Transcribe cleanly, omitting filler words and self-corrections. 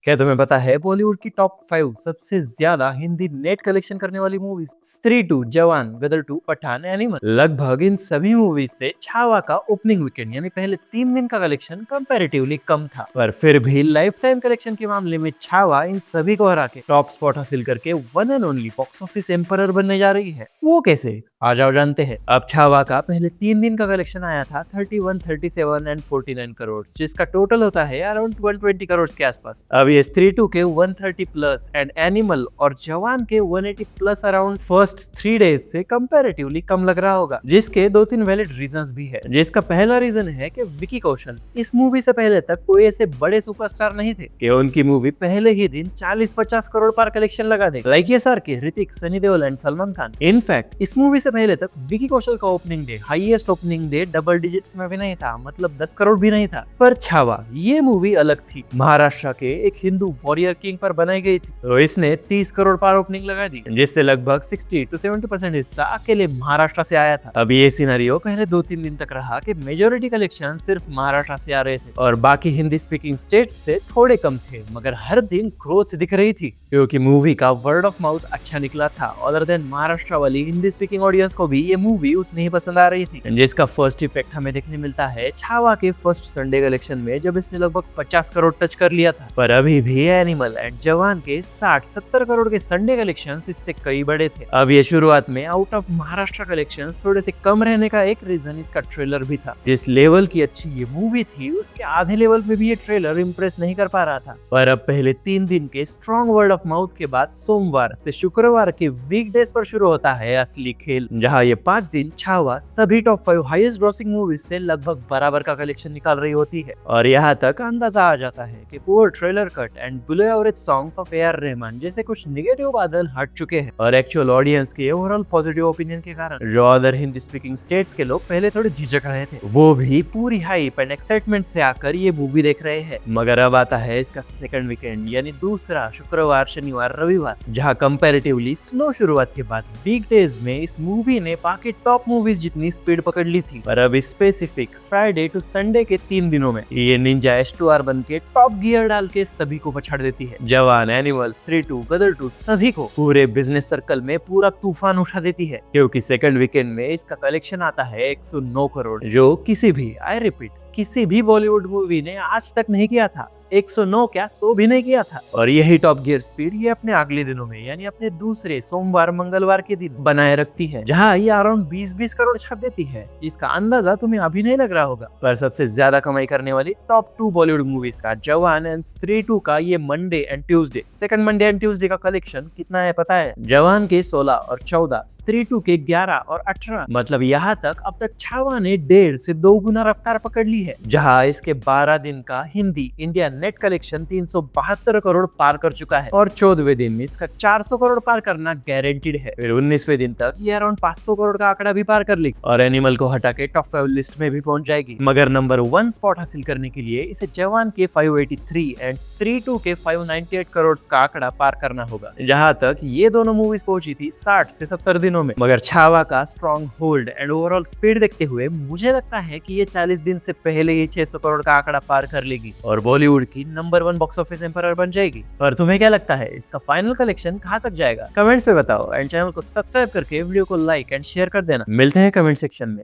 क्या तुम्हें पता है बॉलीवुड की टॉप 5 सबसे ज्यादा हिंदी नेट कलेक्शन करने वाली मूवीज? स्त्री 2, जवान, गदर 2, पठान, एनिमल। लगभग इन सभी मूवीज से छावा का ओपनिंग वीकेंड यानी पहले 3 दिन का कलेक्शन कंपैरेटिवली कम था, पर फिर भी लाइफ टाइम कलेक्शन के मामले में छावा इन सभी को हरा के टॉप स्पॉट हासिल करके one and only box office emperor बनने जा रही है। वो कैसे, आ जाओ जानते हैं। अब छावा का पहले 3 दिन का कलेक्शन आया था 31, 37 एंड 49 करोड़, जिसका टोटल होता है अराउंड 120 करोड़ के आसपास। अब ये स्त्री 2 के 130 प्लस एंड एनिमल और जवान के 180 प्लस अराउंड फर्स्ट 3 डेज से कंपैरेटिवली कम लग रहा होगा, जिसके 2-3 वैलिड रीजंस भी है। जिसका पहला रीजन है कि विकी कौशल इस मूवी से पहले तक कोई ऐसे बड़े सुपरस्टार नहीं थे कि उनकी मूवी पहले ही दिन 40-50 करोड़ पर कलेक्शन लगा दे, लाइक ये सर के ऋतिक, सनी देओल एंड सलमान खान। इनफैक्ट इस मूवी से पहले तक विकी कौशल का opening day, highest opening day double digits में भी नहीं था, मतलब 10 करोड़ भी नहीं था। पर छावा ये मूवी अलग थी, महाराष्ट्र के एक हिंदू वॉरियर किंग पर बनाई गई थी, तो इसने 30 करोड़ पर ओपनिंग लगा दी, जिससे लगभग 60 to 70% हिस्सा अकेले महाराष्ट्र से आया था। अब ये सिनेरियो पहले 2-3 दिन तक रहा कि मेजोरिटी कलेक्शन सिर्फ महाराष्ट्र से आ रहे थे और बाकी हिंदी स्पीकिंग स्टेट्स से थोड़े कम थे, मगर हर दिन ग्रोथ दिख रही थी क्योंकि मूवी का वर्ड ऑफ माउथ अच्छा निकला था। अदर देन महाराष्ट्र वाली हिंदी स्पीकिंग ऑडियंस को भी ये मूवी उतनी ही पसंद आ रही थी, जिसका फर्स्ट इफेक्ट हमें देखने मिलता है छावा के फर्स्ट संडे कलेक्शन में, जब इसने लगभग 50 करोड़ टच कर लिया था। पर अभी भी एनिमल एंड जवान के 60-70 करोड़ के संडे कलेक्शंस इससे कई बड़े थे। अब ये शुरुआत में आउट ऑफ महाराष्ट्र कलेक्शंस थोड़े से कम रहने का एक रीजन इसका ट्रेलर भी था। जिस लेवल की अच्छी ये मूवी थी, उसके आधे लेवल पे भी ये ट्रेलर इंप्रेस नहीं कर पा रहा था। पर अब पहले 3 दिन के स्ट्रॉन्ग वर्ड ऑफ माउथ के बाद सोमवार से शुक्रवार के वीकडेज पर शुरू होता है असली खेल, जहां ये 5 दिन छावा सभी टॉप 5 हाईएस्ट ग्रॉसिंग मूवीज से लगभग बराबर का कलेक्शन निकाल रही होती है। और यहाँ तक अंदाजा आ जाता है कि poor trailer cut and below average songs of A R Rahman जैसे कुछ नेगेटिव बादल हट चुके हैं, और एक्चुअल ऑडियंस के ओवरऑल पॉजिटिव ओपिनियन के कारण जो अदर हिंदी स्पीकिंग स्टेट्स के लोग पहले थोड़े झिझक रहे थे, वो भी पूरी हाइप एंड एक्साइटमेंट से आकर ये मूवी देख रहे हैं। मगर अब आता है इसका सेकंड वीकेंड यानी दूसरा शुक्रवार, शनिवार, रविवार, जहां कंपैरेटिवली स्लो शुरुआत के बाद वीकडेज में इस मूवी ने बाकी टॉप मूवीज जितनी स्पीड पकड़ ली थी। पर अब स्पेसिफिक फ्राइडे टू संडे के 3 दिनों में ये निंजा S2R बन के टॉप गियर डाल के सभी को पछाड़ देती है। जवान, एनिमल, स्त्री 2, गदर 2 सभी को पूरे बिजनेस सर्कल में पूरा तूफान उठा देती है, क्योंकि सेकंड वीकेंड में इसका कलेक्शन आता है 109 करोड़, जो किसी भी, आई रिपीट, किसी भी बॉलीवुड मूवी ने आज तक नहीं किया था। 109 क्या, 100 भी नहीं किया था। और यही टॉप गियर स्पीड ये अपने अगले दिनों में यानी अपने दूसरे सोमवार, मंगलवार के दिन बनाए रखती है, जहां ये अराउंड 20-20 करोड़ छाप देती है। इसका अंदाजा तुम्हें अभी नहीं लग रहा होगा, पर सबसे ज्यादा कमाई करने वाली टॉप 2 बॉलीवुड मूवीज का, जवान एंड स्त्री 2 का, ये Monday and Tuesday, second Monday and Tuesday का कलेक्शन कितना है पता है? जवान के 16 और 14, स्त्री 2 के 11 और 18, मतलब यहाँ तक अब तक छावा ने 1.5 से 2 गुना रफ्तार पकड़ ली है, जहाँ इसके 12 दिन का Hindi India net collection 372 crore पार कर चुका है, और 14वें दिन में इसका 400 करोड़ पार करना गारंटीड है। फिर 19वें दिन तक ये अराउंड 500 करोड़ का आंकड़ा भी पार कर लेगी और एनिमल को हटा के टॉप 5 लिस्ट में भी पहुंच जाएगी। मगर नंबर 1 स्पॉट हासिल करने के लिए इसे जवान के 583 एंड स्त्री 2 के 598 करोड़ का आंकड़ा पार करना होगा, जहां तक ये दोनों मूवीज पहुंची थी 60 से 70 दिनों में। मगर छावा का strong hold and overall speed देखते हुए मुझे लगता है कि ये 40 दिन से पहले ही 600 करोड़ का आंकड़ा पार कर लेगी और बॉलीवुड की नंबर 1 बॉक्स ऑफिस एम्परर बन जाएगी। पर तुम्हें क्या लगता है, इसका फाइनल कलेक्शन कहां तक जाएगा? कमेंट्स में बताओ एंड चैनल को सब्सक्राइब करके वीडियो को लाइक एंड शेयर कर देना। मिलते हैं कमेंट सेक्शन में।